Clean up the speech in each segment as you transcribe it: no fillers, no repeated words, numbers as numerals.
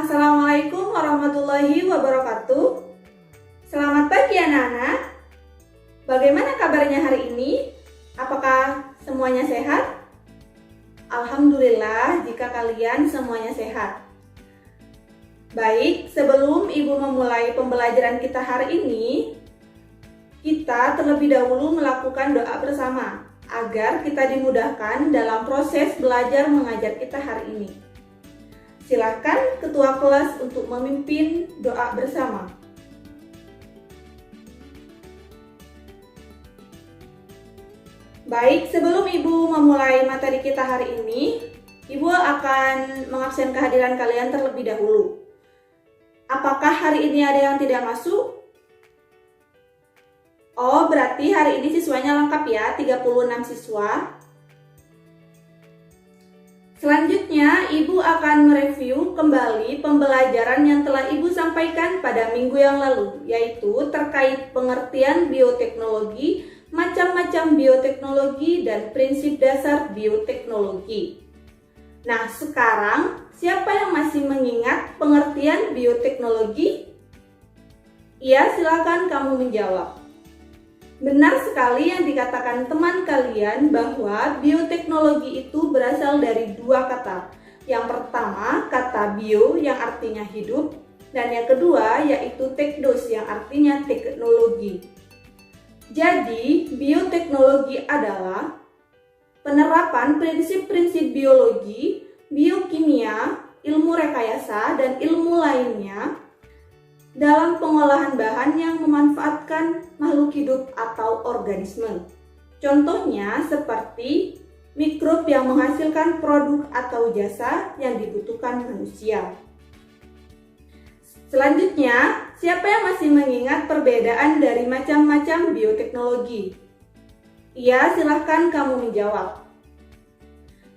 Assalamualaikum warahmatullahi wabarakatuh. Selamat pagi anak-anak. Bagaimana kabarnya hari ini? Apakah semuanya sehat? Alhamdulillah jika kalian semuanya sehat. Baik, sebelum Ibu memulai pembelajaran kita hari ini, kita terlebih dahulu melakukan doa bersama agar kita dimudahkan dalam proses belajar mengajar kita hari ini. Silakan ketua kelas untuk memimpin doa bersama. Baik, sebelum Ibu memulai materi kita hari ini, Ibu akan mengabsen kehadiran kalian terlebih dahulu. Apakah hari ini ada yang tidak masuk? Oh, berarti hari ini siswanya lengkap ya, 36 siswa. Selanjutnya, Ibu akan mereview kembali pembelajaran yang telah Ibu sampaikan pada minggu yang lalu, yaitu terkait pengertian bioteknologi, macam-macam bioteknologi, dan prinsip dasar bioteknologi. Nah, sekarang siapa yang masih mengingat pengertian bioteknologi? Iya, silakan kamu menjawab. Benar sekali yang dikatakan teman kalian bahwa bioteknologi itu berasal dari dua kata. Yang pertama, kata bio yang artinya hidup, dan yang kedua yaitu teknos yang artinya teknologi. Jadi, bioteknologi adalah penerapan prinsip-prinsip biologi, biokimia, ilmu rekayasa, dan ilmu lainnya dalam pengolahan bahan yang memanfaatkan makhluk hidup atau organisme. Contohnya seperti mikrob yang menghasilkan produk atau jasa yang dibutuhkan manusia. Selanjutnya, siapa yang masih mengingat perbedaan dari macam-macam bioteknologi? Iya, silahkan kamu menjawab.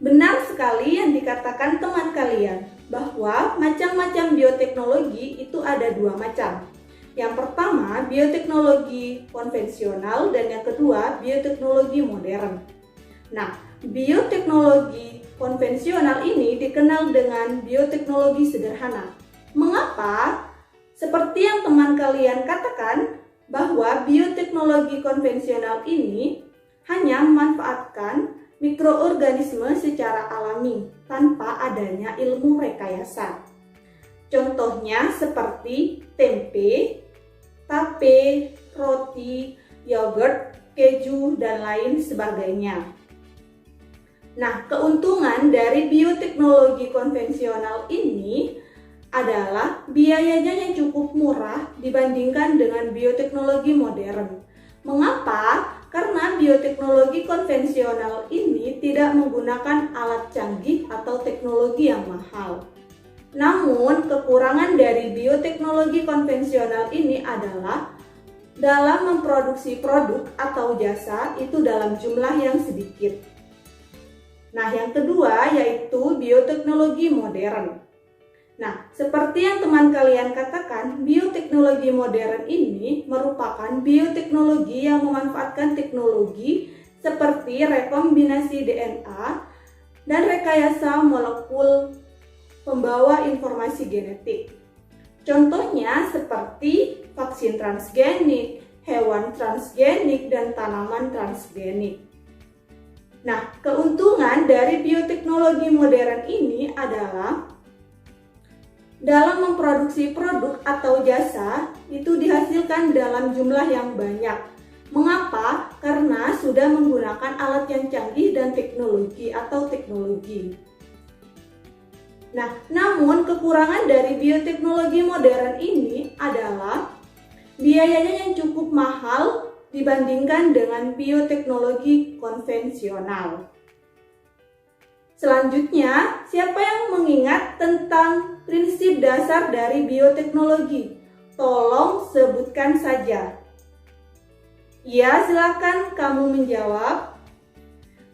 Benar sekali yang dikatakan teman kalian, bahwa macam-macam bioteknologi itu ada dua macam. Yang pertama, bioteknologi konvensional, dan yang kedua, bioteknologi modern. Nah, bioteknologi konvensional ini dikenal dengan bioteknologi sederhana. Mengapa? Seperti yang teman kalian katakan, bahwa bioteknologi konvensional ini hanya memanfaatkan mikroorganisme secara alami tanpa adanya ilmu rekayasa. Contohnya seperti tempe, tape, roti, yogurt, keju, dan lain sebagainya. Nah, keuntungan dari bioteknologi konvensional ini adalah biayanya yang cukup murah dibandingkan dengan bioteknologi modern. Mengapa? Karena bioteknologi konvensional ini tidak menggunakan alat canggih atau teknologi yang mahal. Namun, kekurangan dari bioteknologi konvensional ini adalah dalam memproduksi produk atau jasa itu dalam jumlah yang sedikit. Nah, yang kedua yaitu bioteknologi modern. Nah, seperti yang teman kalian katakan, bioteknologi modern ini merupakan bioteknologi yang memanfaatkan teknologi seperti rekombinasi DNA dan rekayasa molekul pembawa informasi genetik. Contohnya seperti vaksin transgenik, hewan transgenik, dan tanaman transgenik. Nah, keuntungan dari bioteknologi modern ini adalah dalam memproduksi produk atau jasa itu dihasilkan dalam jumlah yang banyak. Mengapa? Karena sudah menggunakan alat yang canggih dan teknologi atau teknologi. Nah, namun kekurangan dari bioteknologi modern ini adalah biayanya yang cukup mahal dibandingkan dengan bioteknologi konvensional. Selanjutnya, siapa yang mengingat tentang prinsip dasar dari bioteknologi? Tolong sebutkan saja. Ya, silakan kamu menjawab.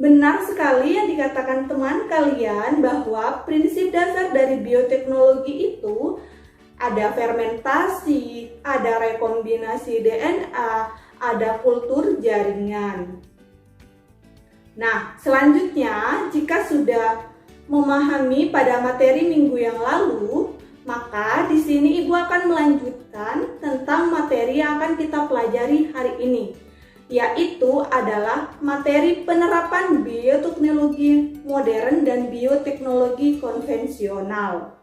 Benar sekali yang dikatakan teman kalian bahwa prinsip dasar dari bioteknologi itu ada fermentasi, ada rekombinasi DNA, ada kultur jaringan. Nah, selanjutnya jika sudah memahami pada materi minggu yang lalu Maka di sini Ibu akan melanjutkan tentang materi yang akan kita pelajari hari ini, yaitu adalah materi penerapan bioteknologi modern dan bioteknologi konvensional.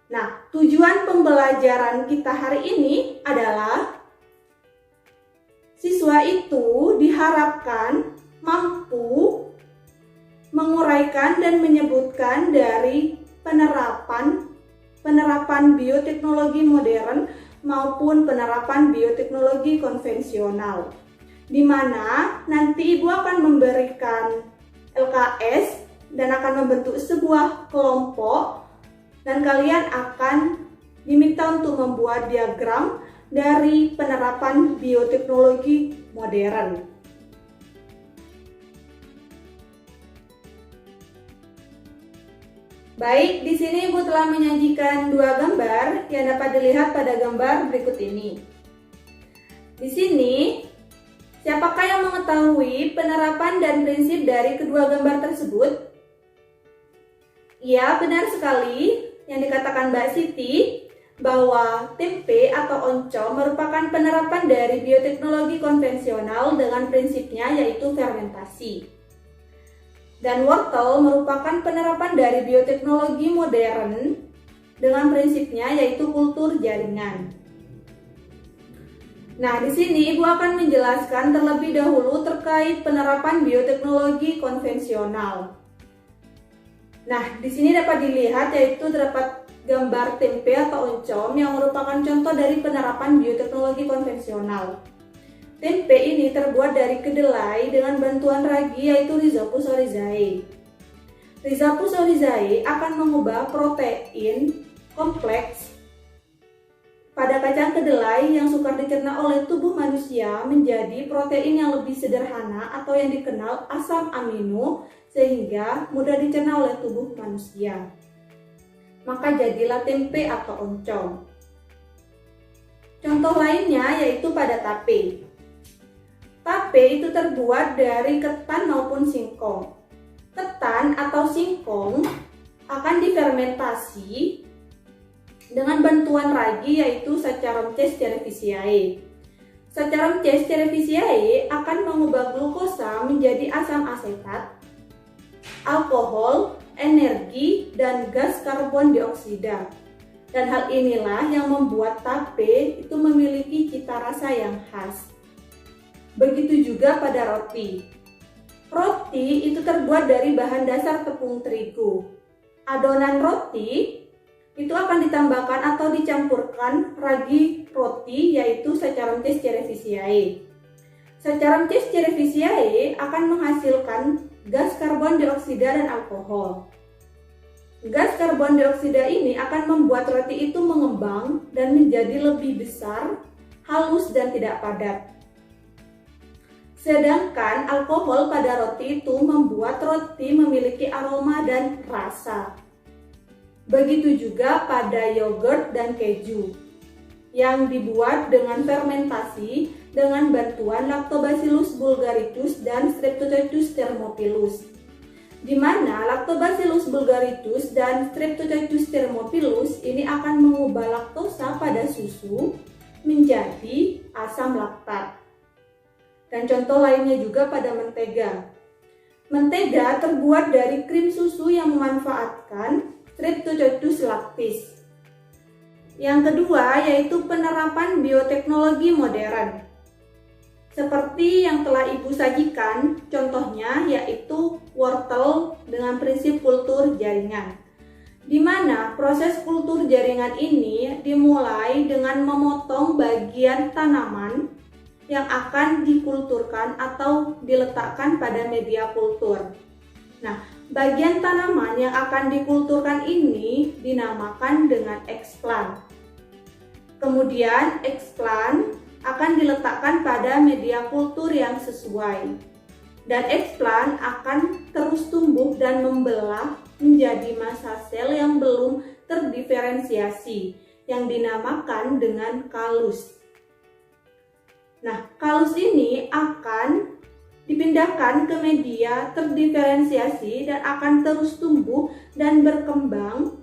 Nah, tujuan pembelajaran kita hari ini adalah siswa itu diharapkan mampu menguraikan dan menyebutkan dari penerapan bioteknologi modern maupun penerapan bioteknologi konvensional, di mana nanti Ibu akan memberikan LKS dan akan membentuk sebuah kelompok dan kalian akan diminta untuk membuat diagram dari penerapan bioteknologi modern. Baik, di sini Ibu telah menyajikan dua gambar yang dapat dilihat pada gambar berikut ini. Di sini, siapakah yang mengetahui penerapan dan prinsip dari kedua gambar tersebut? Ya, benar sekali yang dikatakan Mbak Siti, bahwa tempe atau oncom merupakan penerapan dari bioteknologi konvensional dengan prinsipnya yaitu fermentasi. Dan wortel merupakan penerapan dari bioteknologi modern dengan prinsipnya yaitu kultur jaringan. Nah, di sini Ibu akan menjelaskan terlebih dahulu terkait penerapan bioteknologi konvensional. Nah, di sini dapat dilihat yaitu terdapat gambar tempe atau oncom yang merupakan contoh dari penerapan bioteknologi konvensional. Tempe ini terbuat dari kedelai dengan bantuan ragi yaitu Rhizopus oryzae. Rhizopus oryzae akan mengubah protein kompleks pada kacang kedelai yang sukar dicerna oleh tubuh manusia menjadi protein yang lebih sederhana atau yang dikenal asam amino sehingga mudah dicerna oleh tubuh manusia. Maka jadilah tempe atau oncom. Contoh lainnya yaitu pada tape. Tape itu terbuat dari ketan maupun singkong. Ketan atau singkong akan difermentasi dengan bantuan ragi yaitu Saccharomyces cerevisiae. Saccharomyces cerevisiae akan mengubah glukosa menjadi asam asetat, alkohol, energi, dan gas karbon dioksida. Dan hal inilah yang membuat tape itu memiliki cita rasa yang khas. Begitu juga pada roti. Roti itu terbuat dari bahan dasar tepung terigu. Adonan roti itu akan ditambahkan atau dicampurkan ragi roti yaitu Saccharomyces cerevisiae. Saccharomyces cerevisiae akan menghasilkan gas karbon dioksida dan alkohol. Gas karbon dioksida ini akan membuat roti itu mengembang dan menjadi lebih besar, halus dan tidak padat. Sedangkan alkohol pada roti itu membuat roti memiliki aroma dan rasa. Begitu juga pada yogurt dan keju yang dibuat dengan fermentasi dengan bantuan Lactobacillus bulgaritus dan Streptococcus thermophilus, di mana Lactobacillus bulgaritus dan Streptococcus thermophilus ini akan mengubah laktosa pada susu menjadi asam laktat. Dan contoh lainnya juga pada mentega. Mentega terbuat dari krim susu yang memanfaatkan Streptococcus lactis. Yang kedua yaitu penerapan bioteknologi modern. Seperti yang telah Ibu sajikan, contohnya yaitu wortel dengan prinsip kultur jaringan. Di mana proses kultur jaringan ini dimulai dengan memotong bagian tanaman yang akan dikulturkan atau diletakkan pada media kultur. Nah, bagian tanaman yang akan dikulturkan ini dinamakan dengan explant. Kemudian explant akan diletakkan pada media kultur yang sesuai. Dan explant akan terus tumbuh dan membelah menjadi massa sel yang belum terdiferensiasi yang dinamakan dengan kalus. Nah, kalus ini akan dipindahkan ke media terdiferensiasi dan akan terus tumbuh dan berkembang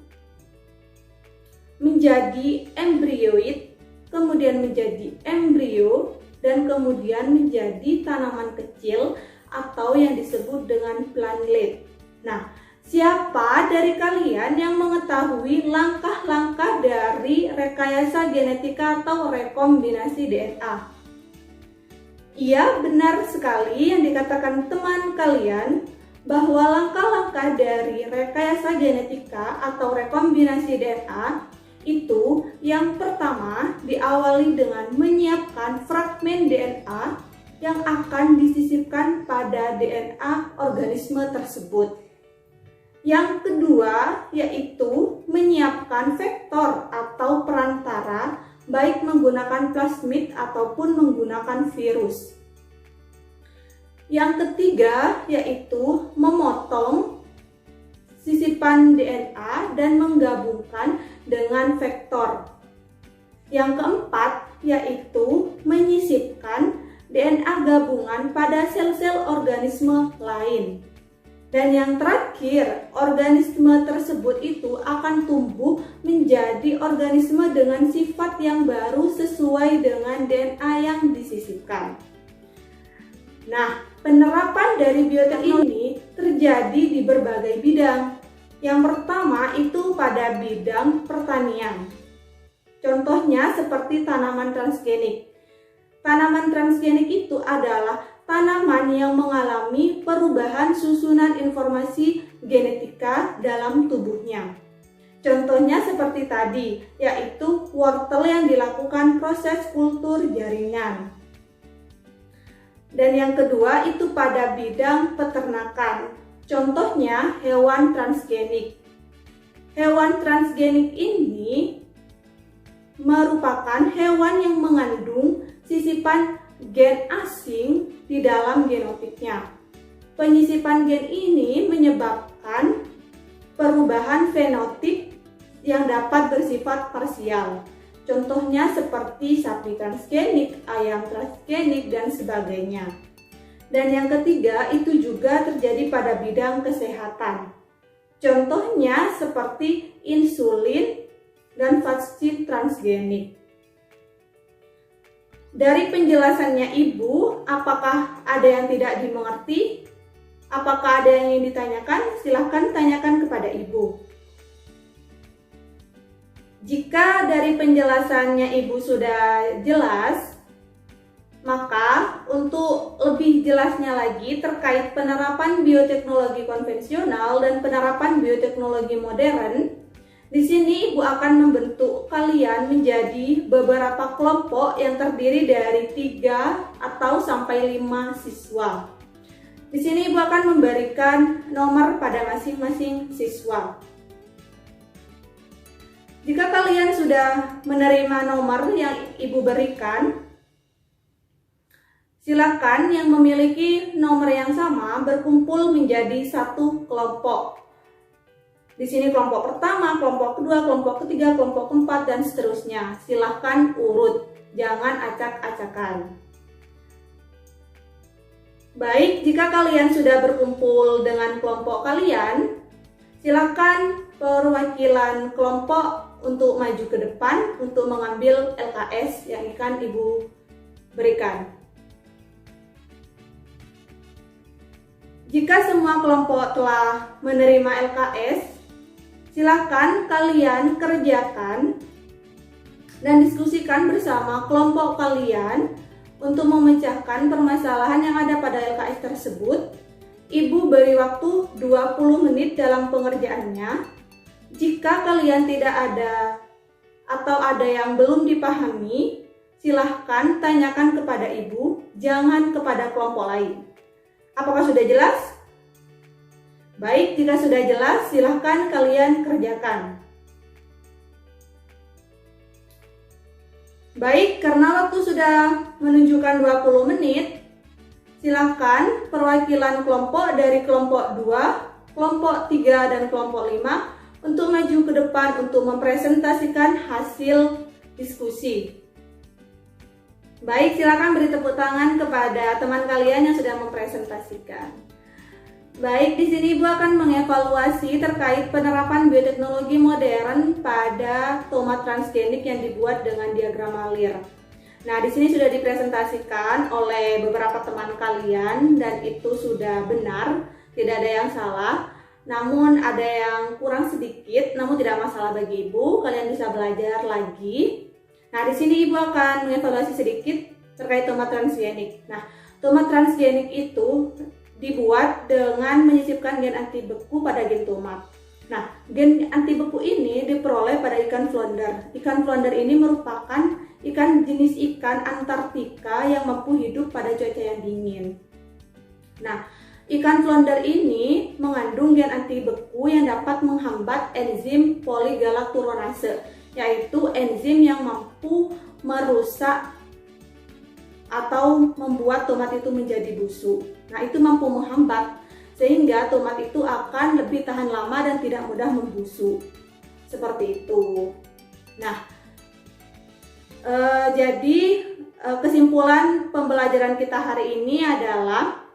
menjadi embryoid, kemudian menjadi embrio, dan kemudian menjadi tanaman kecil atau yang disebut dengan plantlet. Nah, siapa dari kalian yang mengetahui langkah-langkah dari rekayasa genetika atau rekombinasi DNA? Iya, benar sekali yang dikatakan teman kalian bahwa langkah-langkah dari rekayasa genetika atau rekombinasi DNA itu yang pertama diawali dengan menyiapkan fragmen DNA yang akan disisipkan pada DNA organisme tersebut. Yang kedua yaitu menyiapkan vektor atau perantara baik menggunakan plasmid ataupun menggunakan virus. Yang ketiga yaitu memotong sisipan DNA dan menggabungkan dengan vektor. Yang keempat yaitu menyisipkan DNA gabungan pada sel-sel organisme lain. Dan yang terakhir, organisme tersebut itu akan tumbuh menjadi organisme dengan sifat yang baru sesuai dengan DNA yang disisipkan. Nah, penerapan dari bioteknologi ini terjadi di berbagai bidang. Yang pertama itu pada bidang pertanian. Contohnya seperti tanaman transgenik. Tanaman transgenik itu adalah tanaman yang mengalami perubahan susunan informasi genetika dalam tubuhnya. Contohnya seperti tadi, yaitu wortel yang dilakukan proses kultur jaringan. Dan yang kedua itu pada bidang peternakan. Contohnya hewan transgenik. Hewan transgenik ini merupakan hewan yang mengandung sisipan gen asing di dalam genotipnya. Penyisipan gen ini menyebabkan perubahan fenotip yang dapat bersifat parsial. Contohnya seperti sapi transgenik, ayam transgenik, dan sebagainya. Dan yang ketiga itu juga terjadi pada bidang kesehatan. Contohnya seperti insulin dan vaksin transgenik. Dari penjelasannya Ibu, apakah ada yang tidak dimengerti? Apakah ada yang ingin ditanyakan? Silahkan tanyakan kepada Ibu. Jika dari penjelasannya Ibu sudah jelas, maka untuk lebih jelasnya lagi terkait penerapan bioteknologi konvensional dan penerapan bioteknologi modern, di sini Ibu akan membentuk kalian menjadi beberapa kelompok yang terdiri dari 3 atau sampai 5 siswa. Di sini Ibu akan memberikan nomor pada masing-masing siswa. Jika kalian sudah menerima nomor yang Ibu berikan, silakan yang memiliki nomor yang sama berkumpul menjadi satu kelompok. Di sini kelompok pertama, kelompok kedua, kelompok ketiga, kelompok keempat, dan seterusnya. Silahkan urut, jangan acak-acakan. Baik, jika kalian sudah berkumpul dengan kelompok kalian, silakan perwakilan kelompok untuk maju ke depan untuk mengambil LKS yang akan Ibu berikan. Jika semua kelompok telah menerima LKS, silakan kalian kerjakan dan diskusikan bersama kelompok kalian untuk memecahkan permasalahan yang ada pada LKS tersebut. Ibu beri waktu 20 menit dalam pengerjaannya. Jika kalian tidak ada atau ada yang belum dipahami, silahkan tanyakan kepada Ibu, jangan kepada kelompok lain. Apakah sudah jelas? Baik, jika sudah jelas, silahkan kalian kerjakan. Baik, karena waktu sudah menunjukkan 20 menit, silahkan perwakilan kelompok dari kelompok 2, kelompok 3, dan kelompok 5 untuk maju ke depan untuk mempresentasikan hasil diskusi. Baik, silakan beri tepuk tangan kepada teman kalian yang sudah mempresentasikan. Baik, di sini Ibu akan mengevaluasi terkait penerapan bioteknologi modern pada tomat transgenik yang dibuat dengan diagram Malir. Nah, di sini sudah dipresentasikan oleh beberapa teman kalian dan itu sudah benar, tidak ada yang salah. Namun ada yang kurang sedikit, namun tidak masalah bagi Ibu, kalian bisa belajar lagi. Nah, di sini Ibu akan mengevaluasi sedikit terkait tomat transgenik. Nah, tomat transgenik itu dibuat dengan menyisipkan gen anti beku pada gen tomat. Nah, gen anti beku ini diperoleh pada ikan flounder. Ikan flounder ini merupakan ikan jenis ikan Antartika yang mampu hidup pada cuaca yang dingin. Nah, ikan flounder ini mengandung gen anti beku yang dapat menghambat enzim poligalakturonase, yaitu enzim yang mampu merusak atau membuat tomat itu menjadi busuk. Nah, itu mampu menghambat sehingga tomat itu akan lebih tahan lama dan tidak mudah membusuk. Seperti itu. Nah, jadi kesimpulan pembelajaran kita hari ini adalah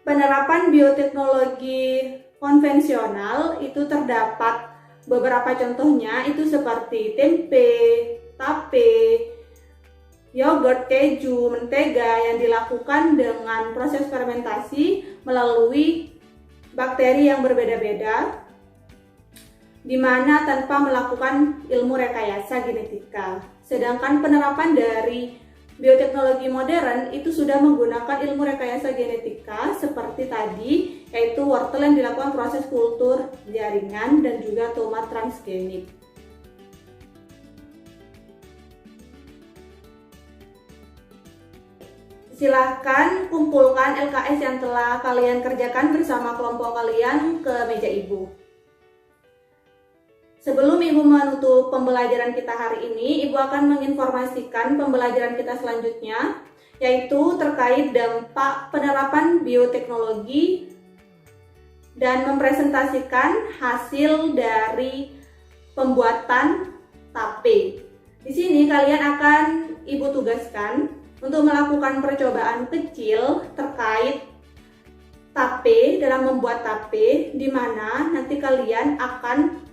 penerapan bioteknologi konvensional itu terdapat beberapa contohnya, itu seperti tempe, tape, yogurt, keju, mentega yang dilakukan dengan proses fermentasi melalui bakteri yang berbeda-beda, di mana tanpa melakukan ilmu rekayasa genetika. Sedangkan penerapan dari bioteknologi modern itu sudah menggunakan ilmu rekayasa genetika seperti tadi, yaitu wortel yang dilakukan proses kultur jaringan dan juga tomat transgenik. Silahkan kumpulkan LKS yang telah kalian kerjakan bersama kelompok kalian ke meja Ibu. Sebelum Ibu menutup pembelajaran kita hari ini, Ibu akan menginformasikan pembelajaran kita selanjutnya, yaitu terkait dampak penerapan bioteknologi dan mempresentasikan hasil dari pembuatan tape. Di sini kalian akan Ibu tugaskan untuk melakukan percobaan kecil terkait tape dalam membuat tape, di mana nanti kalian akan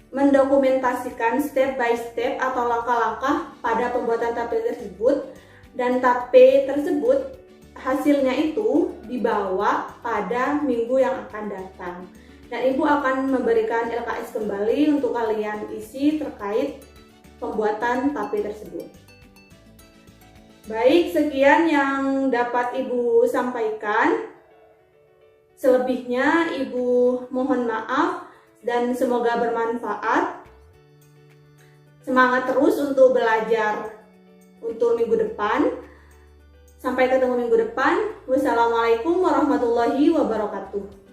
mendokumentasikan step by step atau langkah-langkah pada pembuatan tape tersebut, dan tape tersebut hasilnya itu dibawa pada minggu yang akan datang. Dan Ibu akan memberikan LKS kembali untuk kalian isi terkait pembuatan tape tersebut. Baik, sekian yang dapat Ibu sampaikan. Selebihnya Ibu mohon maaf dan semoga bermanfaat. Semangat terus untuk belajar untuk minggu depan. Sampai ketemu minggu depan. Wassalamualaikum warahmatullahi wabarakatuh.